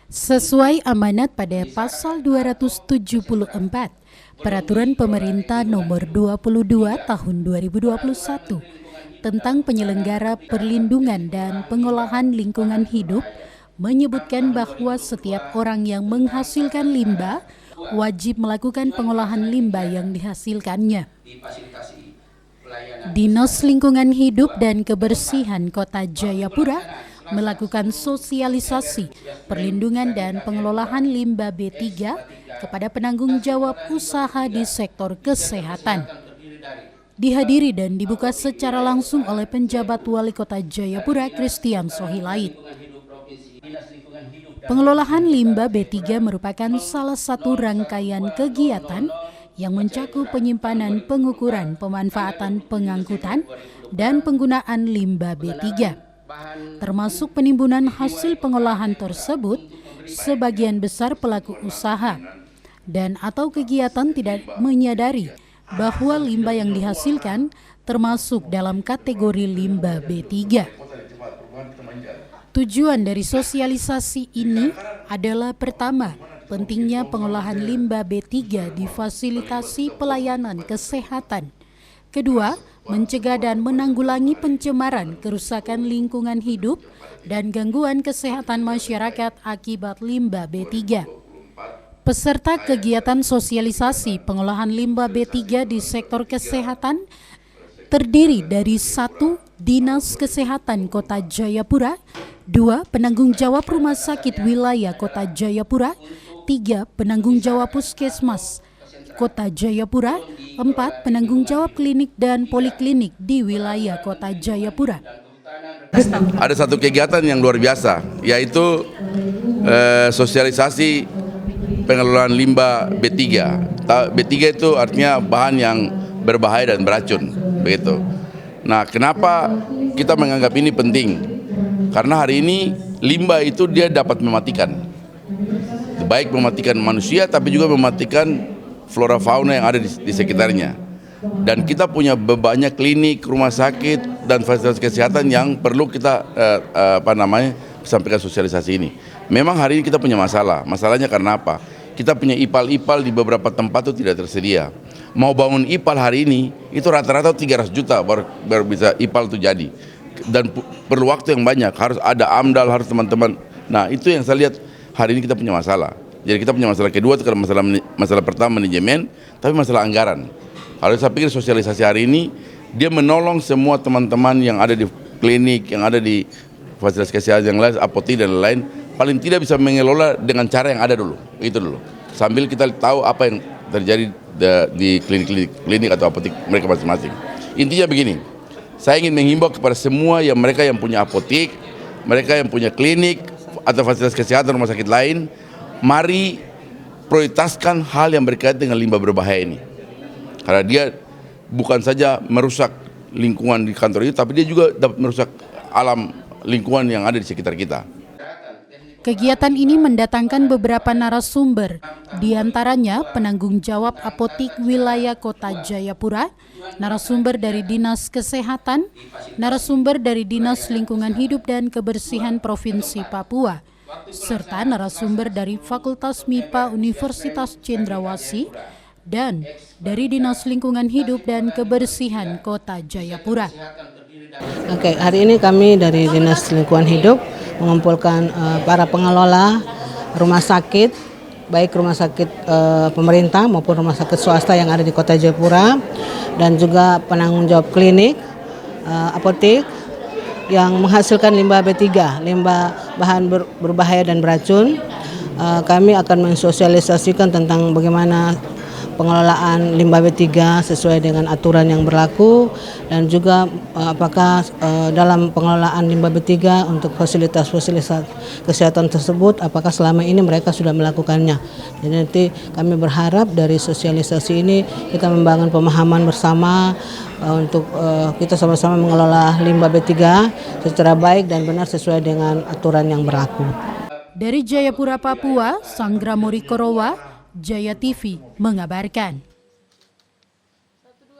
Sesuai amanat pada pasal 274 Peraturan Pemerintah Nomor 22 Tahun 2021 tentang penyelenggara perlindungan dan pengolahan lingkungan hidup menyebutkan bahwa setiap orang yang menghasilkan limbah wajib melakukan pengolahan limbah yang dihasilkannya. Dinas Lingkungan Hidup dan Kebersihan Kota Jayapura melakukan sosialisasi perlindungan dan pengelolaan limbah B3 kepada penanggung jawab usaha di sektor kesehatan. Dihadiri dan dibuka secara langsung oleh penjabat Wali Kota Jayapura Christian Sohilait. Pengelolaan limbah B3 merupakan salah satu rangkaian kegiatan yang mencakup penyimpanan, pengukuran, pemanfaatan, pengangkutan, dan penggunaan limbah B3. Termasuk penimbunan hasil pengolahan tersebut, sebagian besar pelaku usaha dan atau kegiatan tidak menyadari bahwa limbah yang dihasilkan termasuk dalam kategori limbah B3. Tujuan dari sosialisasi ini adalah pertama, pentingnya pengolahan limbah B3 di fasilitasi pelayanan kesehatan. Kedua, mencegah dan menanggulangi pencemaran, kerusakan lingkungan hidup, dan gangguan kesehatan masyarakat akibat limbah B3. Peserta kegiatan sosialisasi pengolahan limbah B3 di sektor kesehatan terdiri dari 1. Dinas Kesehatan Kota Jayapura, 2. Penanggung jawab Rumah Sakit Wilayah Kota Jayapura, 3. Penanggung jawab Puskesmas Kota Jayapura, 4. Penanggung jawab klinik dan poliklinik di wilayah Kota Jayapura. Ada satu kegiatan yang luar biasa, yaitu sosialisasi pengelolaan limbah B3. B3 itu artinya bahan yang berbahaya dan beracun, begitu. Nah, kenapa kita menganggap ini penting? Karena hari ini limbah itu dia dapat mematikan, baik mematikan manusia, tapi juga mematikan flora fauna yang ada di sekitarnya. Dan kita punya banyak klinik, rumah sakit, dan fasilitas kesehatan yang perlu kita sampaikan sosialisasi ini. Memang hari ini kita punya masalah. Masalahnya karena apa? Kita punya IPAL-IPAL di beberapa tempat itu tidak tersedia. Mau bangun IPAL hari ini itu rata-rata 300 juta baru bisa IPAL itu jadi. Dan perlu waktu yang banyak, harus ada AMDAL, harus teman-teman. Nah, itu yang saya lihat hari ini kita punya masalah. Jadi kita punya masalah kedua itu karena masalah pertama manajemen, tapi masalah anggaran. Kalau saya pikir sosialisasi hari ini dia menolong semua teman-teman yang ada di klinik, yang ada di fasilitas kesehatan yang lain, apotek dan lain-lain, paling tidak bisa mengelola dengan cara yang ada dulu, itu dulu. Sambil kita tahu apa yang terjadi di klinik atau apotek mereka masing-masing. Intinya begini, saya ingin menghimbau kepada semua mereka yang punya apotek, mereka yang punya klinik atau fasilitas kesehatan rumah sakit lain, mari prioritaskan hal yang berkaitan dengan limbah berbahaya ini. Karena dia bukan saja merusak lingkungan di kantor itu, tapi dia juga dapat merusak alam lingkungan yang ada di sekitar kita. Kegiatan ini mendatangkan beberapa narasumber, diantaranya penanggung jawab apotek wilayah Kota Jayapura, narasumber dari Dinas Kesehatan, narasumber dari Dinas Lingkungan Hidup dan Kebersihan Provinsi Papua, serta narasumber dari Fakultas MIPA Universitas Cendrawasih dan dari Dinas Lingkungan Hidup dan Kebersihan Kota Jayapura. Oke, hari ini kami dari Dinas Lingkungan Hidup mengumpulkan para pengelola rumah sakit, baik rumah sakit pemerintah maupun rumah sakit swasta yang ada di Kota Jayapura, dan juga penanggung jawab klinik, apotek yang menghasilkan limbah B3, limbah bahan berbahaya dan beracun. Kami akan mensosialisasikan tentang bagaimana pengelolaan limbah B3 sesuai dengan aturan yang berlaku, dan juga apakah dalam pengelolaan limbah B3 untuk fasilitas-fasilitas kesehatan tersebut apakah selama ini mereka sudah melakukannya. Jadi nanti kami berharap dari sosialisasi ini kita membangun pemahaman bersama untuk kita sama-sama mengelola limbah B3 secara baik dan benar sesuai dengan aturan yang berlaku. Dari Jayapura, Papua, Sanggra Morikorowa, Jaya TV mengabarkan.